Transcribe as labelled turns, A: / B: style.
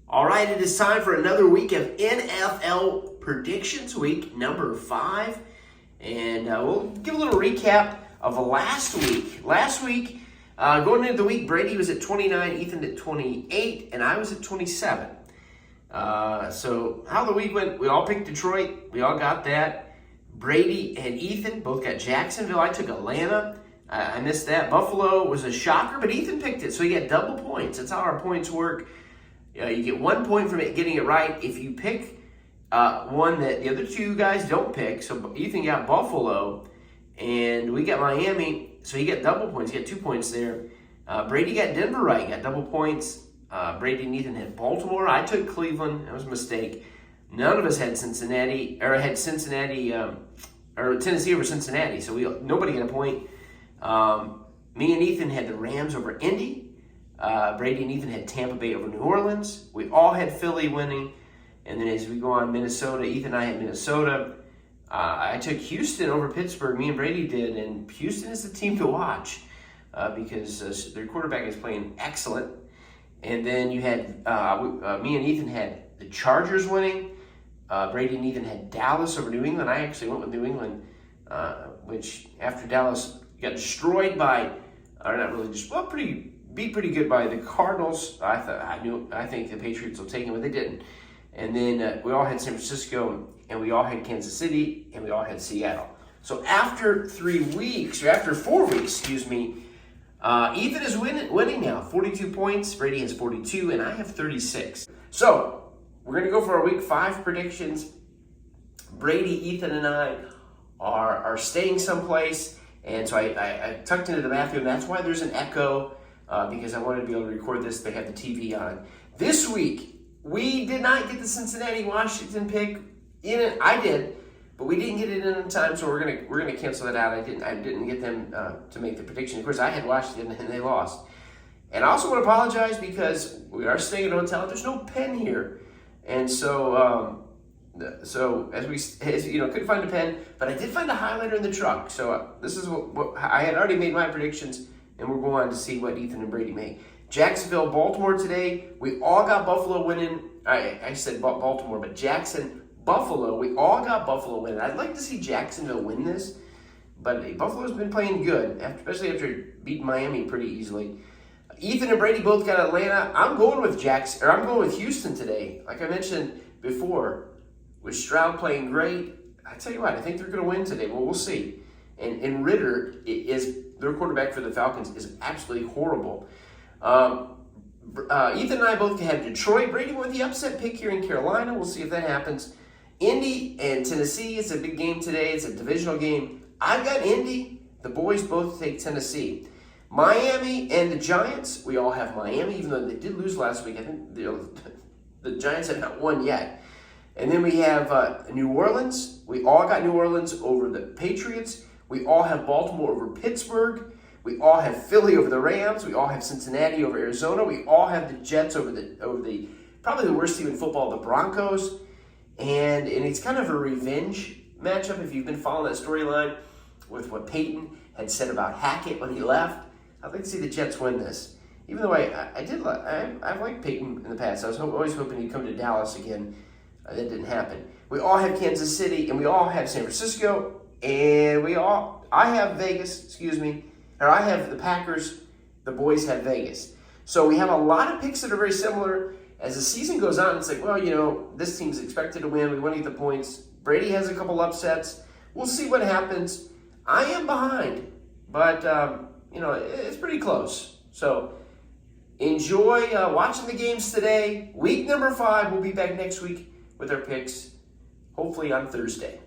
A: All right, it is time for another week of NFL Predictions, week number 5. And we'll give a little recap of last week. Last week, going into the week, Brady was at 29, Ethan at 28, and I was at 27. So how the week went, we all picked Detroit. We all got that. Brady and Ethan both got Jacksonville. I took Atlanta. I missed that. Buffalo was a shocker, but Ethan picked it, so he got double points. That's how our points work. You get 1 point from getting it right if you pick one that the other two guys don't pick. So Ethan got Buffalo, and we got Miami, so he got double points. He got 2 points there. Brady got Denver right, got double points. Brady and Ethan had Baltimore. I took Cleveland. That was a mistake. None of us had Cincinnati, or Tennessee over Cincinnati, so nobody got a point. Me and Ethan had the Rams over Indy. Brady and Ethan had Tampa Bay over New Orleans. We all had Philly winning. And then as we go on, Minnesota, Ethan and I had Minnesota. I took Houston over Pittsburgh. Me and Brady did. And Houston is the team to watch because their quarterback is playing excellent. And then you had, me and Ethan had the Chargers winning. Brady and Ethan had Dallas over New England. I actually went with New England, which after Dallas got destroyed by, or not really, beat pretty good by the Cardinals. I think the Patriots will take them, but they didn't. And then we all had San Francisco, and we all had Kansas City, and we all had Seattle. So after 4 weeks, Ethan is winning now, 42 points. Brady has 42, and I have 36. So we're going to go for our week 5 predictions. Brady, Ethan, and I are staying someplace, and so I tucked into the bathroom. That's why there's an echo. Because I wanted to be able to record this. They have the TV on. This week, we did not get the Cincinnati-Washington pick in it. I did, but we didn't get it in time, so we're gonna cancel that out. I didn't get them to make the prediction. Of course, I had Washington, and they lost. And I also want to apologize because we are staying at a hotel. There's no pen here, and so couldn't find a pen, but I did find a highlighter in the truck. So this is what I had already made my predictions. And we're going on to see what Ethan and Brady make. Jacksonville, Baltimore today. We all got Buffalo winning. I said Baltimore, but Buffalo. We all got Buffalo winning. I'd like to see Jacksonville win this, but Buffalo's been playing good, especially after beating Miami pretty easily. Ethan and Brady both got Atlanta. I'm going with Houston today. Like I mentioned before, with Stroud playing great. I tell you what, I think they're going to win today. Well, we'll see. And Ritter is their quarterback for the Falcons is absolutely horrible. Ethan and I both had Detroit. Brady went the upset pick here in Carolina. We'll see if that happens. Indy and Tennessee. It's a big game today. It's a divisional game. I've got Indy. The boys both take Tennessee. Miami and the Giants. We all have Miami, even though they did lose last week. I think the Giants have not won yet. And then we have New Orleans. We all got New Orleans over the Patriots. We all have Baltimore over Pittsburgh. We all have Philly over the Rams. We all have Cincinnati over Arizona. We all have the Jets over the probably the worst team in football, the Broncos. And it's kind of a revenge matchup if you've been following that storyline with what Peyton had said about Hackett when he left. I'd like to see the Jets win this. Even though I've liked Peyton in the past. I was always hoping he'd come to Dallas again. That didn't happen. We all have Kansas City, and we all have San Francisco. And I have Vegas, or I have the Packers, the boys have Vegas. So we have a lot of picks that are very similar. As the season goes on, it's like, well, this team's expected to win. We want to get the points. Brady has a couple upsets. We'll see what happens. I am behind, but, it's pretty close. So enjoy watching the games today. Week number 5, we'll be back next week with our picks, hopefully on Thursday.